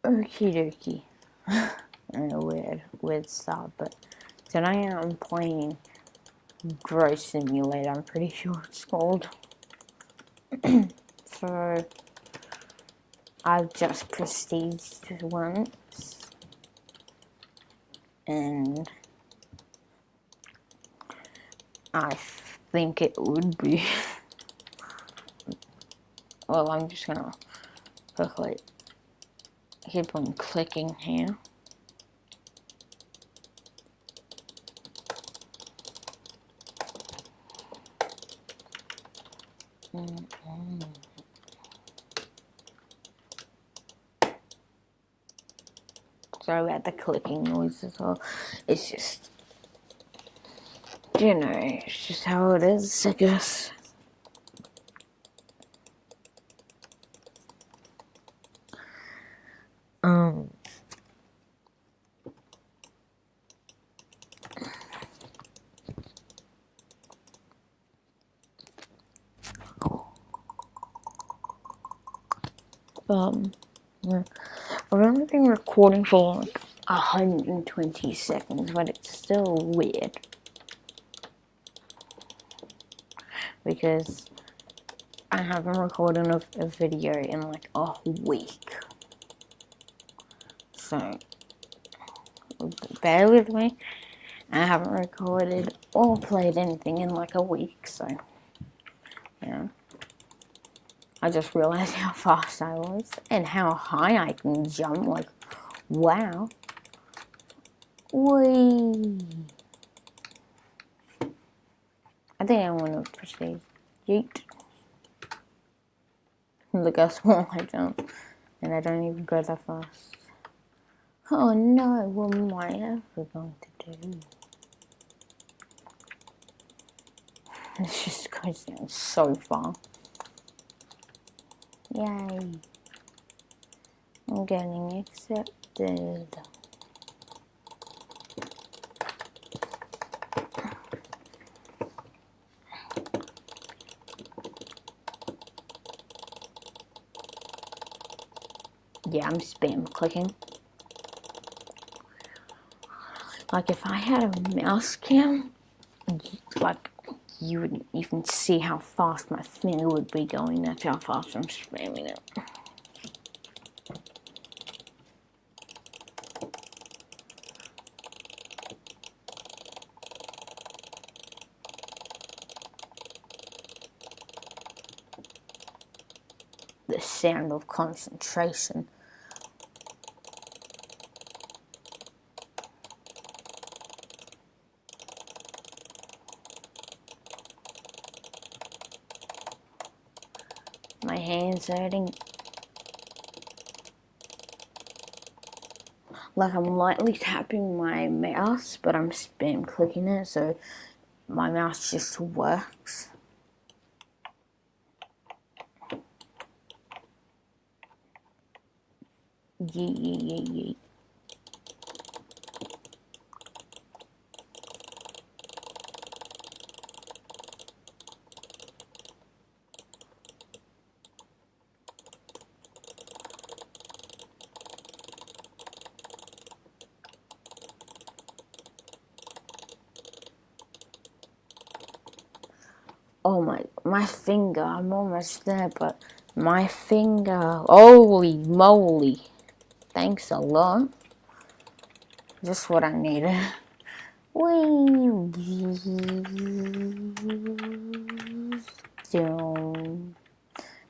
Okie dokie. Weird start, but tonight I'm playing Grow Simulator, I'm pretty sure it's called. So, I've just prestiged once, and I think it would be. Well, I'm just gonna quickly keep on clicking here. Sorry about the clicking noise as well. It's just, you know, it's just how it is, I guess. Yeah. I've only been recording for like 120 seconds, but it's still weird. Because I haven't recorded a video in like a week. So, bear with me. I haven't recorded or played anything in like a week, so, yeah. I just realized how fast I was and how high I can jump, like, wow. Whee! I think I want to proceed. Yeet. Look how small I jump. And I don't even go that fast. Oh no, what am I ever going to do? This just goes down so far. Yay. I'm getting accepted. Yeah, I'm spam clicking. Like if I had a mouse cam, like you wouldn't even see how fast my finger would be going. That's how fast I'm spamming it. The sound of concentration. My hands hurting. Like I'm lightly tapping my mouse, but I'm spam clicking it, so my mouse just works. Yeet. Oh my finger, I'm almost there, but my finger, holy moly. Thanks a lot. Just what I needed. Whee!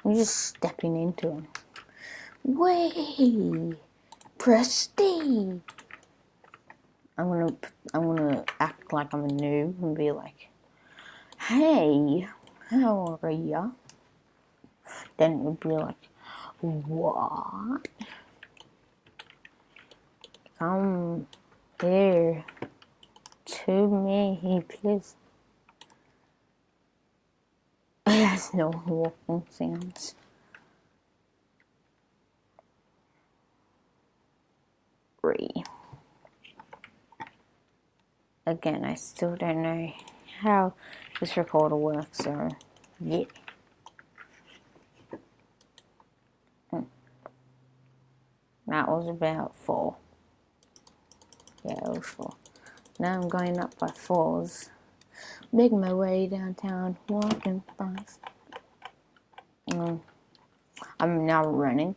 I'm just stepping into it. Whee! Prestige! I'm gonna act like I'm a noob and be like, hey, how are ya? Then it would be like, what? Come here to me, please. There's no walking sounds. Again, I still don't know how this recorder works, so yeah. That was about 4. Yeah, it was 4. Now I'm going up by 4s. Making my way downtown, walking fast. I'm now running.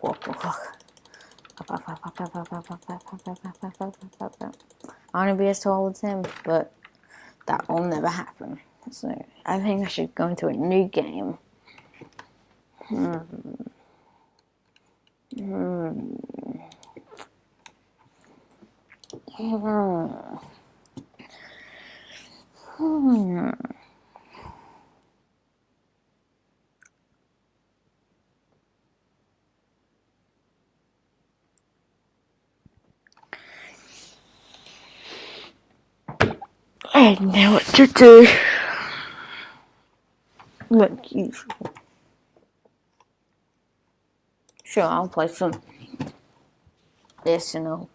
Walk, walk, walk. I want to be as tall as him, but that will never happen. So I think I should go into a new game. I know what to do. Like usual. Sure, I'll play some SNL.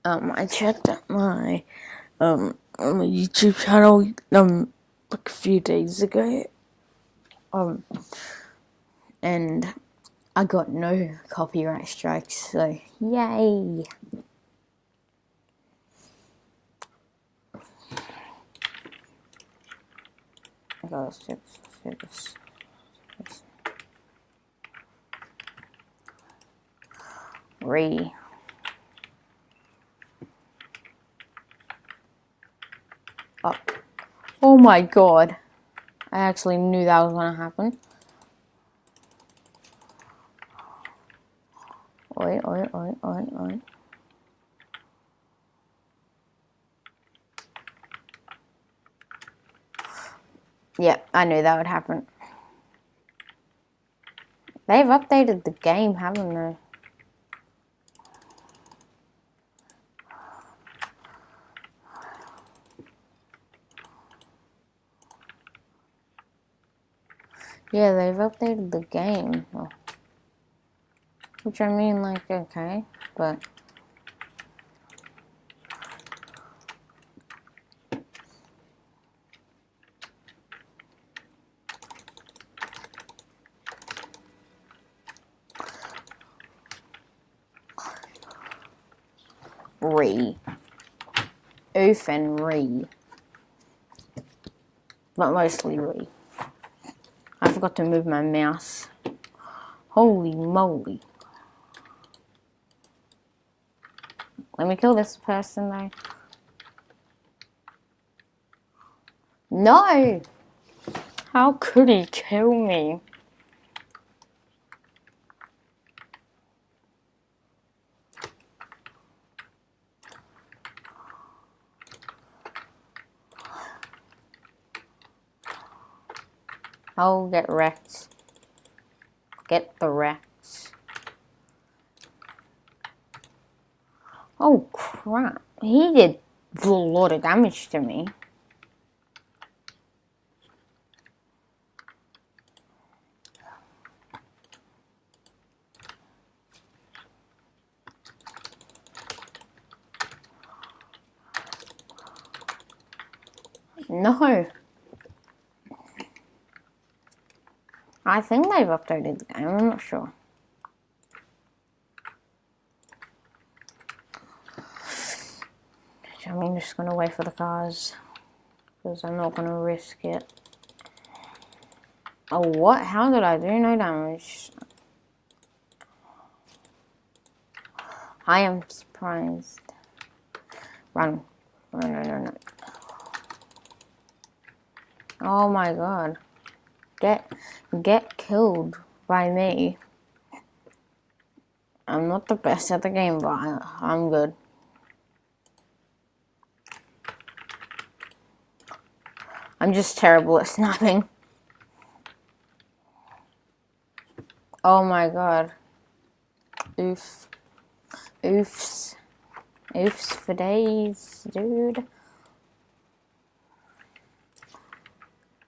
I checked out my YouTube channel like a few days ago. And I got no copyright strikes, so yay! Okay, let's do this. Up. Oh my god. I actually knew that was gonna happen. Oi, oi, oi, oi, oi. Yep, I knew that would happen. They've updated the game, haven't they? Yeah, they've updated the game. Oh. Which I mean, like, okay, but... Oof and Ree. But mostly Ree. I forgot to move my mouse. Holy moly. Let me kill this person though. No! How could he kill me? I'll get wrecked. Get the wrecked. Oh crap. He did a lot of damage to me. No. I think they've updated the game, I'm not sure. I'm just gonna wait for the cars. Because I'm not gonna risk it. Oh, what? How did I do no damage? I am surprised. Run. No. Oh my god. Get killed by me. I'm not the best at the game, but I'm good. I'm just terrible at snapping. Oh my god. Oof. Oofs. Oofs for days, dude.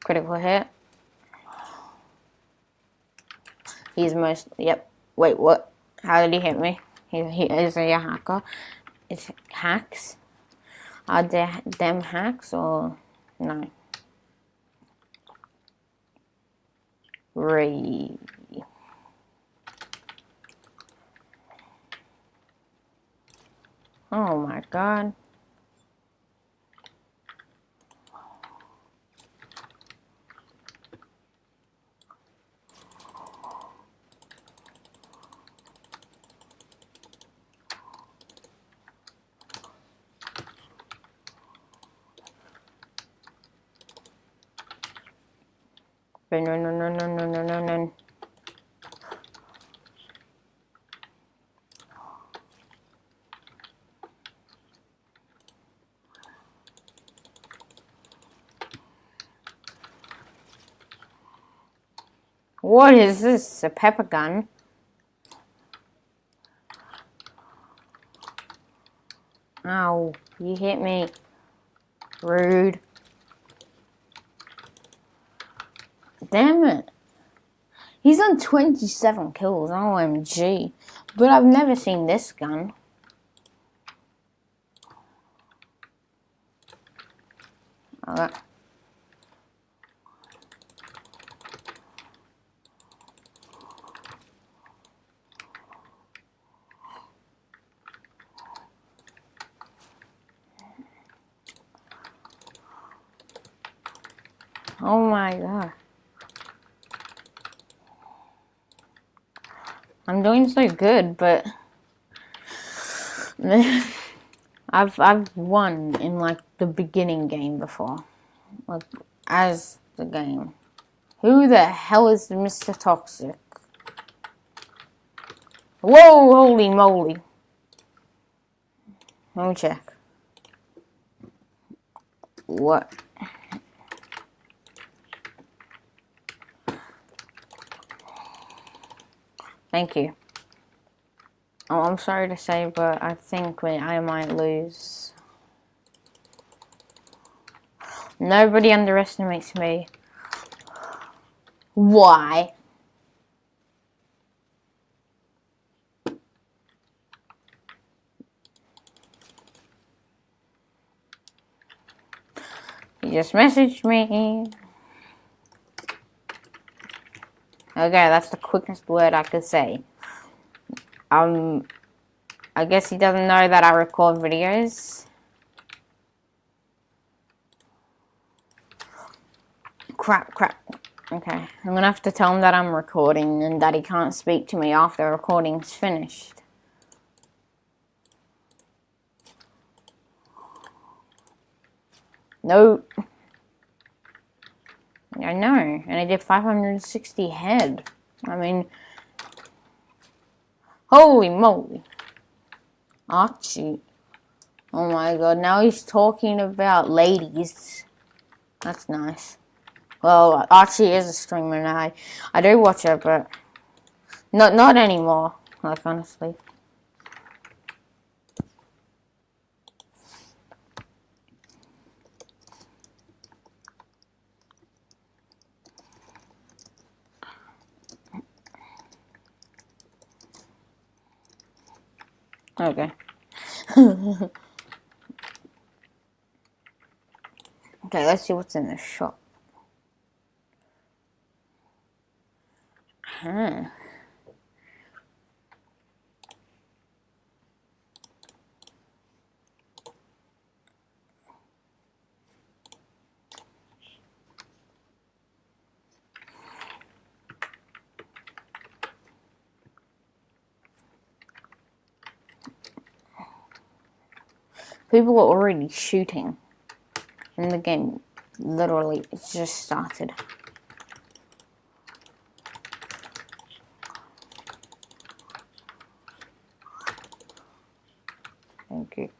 Critical hit. He's most... Yep. Wait, what? How did he hit me? He is he a hacker? Is hacks? Are there them hacks or no? Ree. Oh my god. No, no, no, no, no, no, no, no. What is this? A pepper gun? Ow, you hit me. Rude. Damn it. He's on 27 kills, OMG. But I've never seen this gun. Okay. Oh my god. I'm doing so good, but I've won in like the beginning game before. Like as the game. Who the hell is Mr. Toxic? Whoa, holy moly. Let me check. What? Thank you. Oh, I'm sorry to say, but I think I might lose. Nobody underestimates me. Why? You just messaged me. Okay, that's the quickest word I could say. I guess he doesn't know that I record videos. Crap. Okay, I'm gonna have to tell him that I'm recording and that he can't speak to me after recording's finished. No. I know, and I did 560 head. I mean, holy moly. Archie. Oh my god, now he's talking about ladies. That's nice. Well, Archie is a streamer and I do watch her, but not anymore, like honestly. Okay. Okay, let's see what's in the shop. Huh. People are already shooting in the game. Literally, it's just started. Thank you.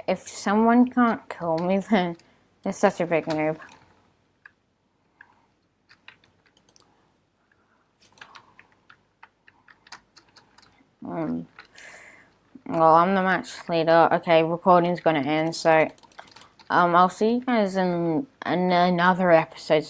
If someone can't kill me, then it's such a big noob. Well, I'm the match leader. Okay, recording's gonna end, so I'll see you guys in another episode.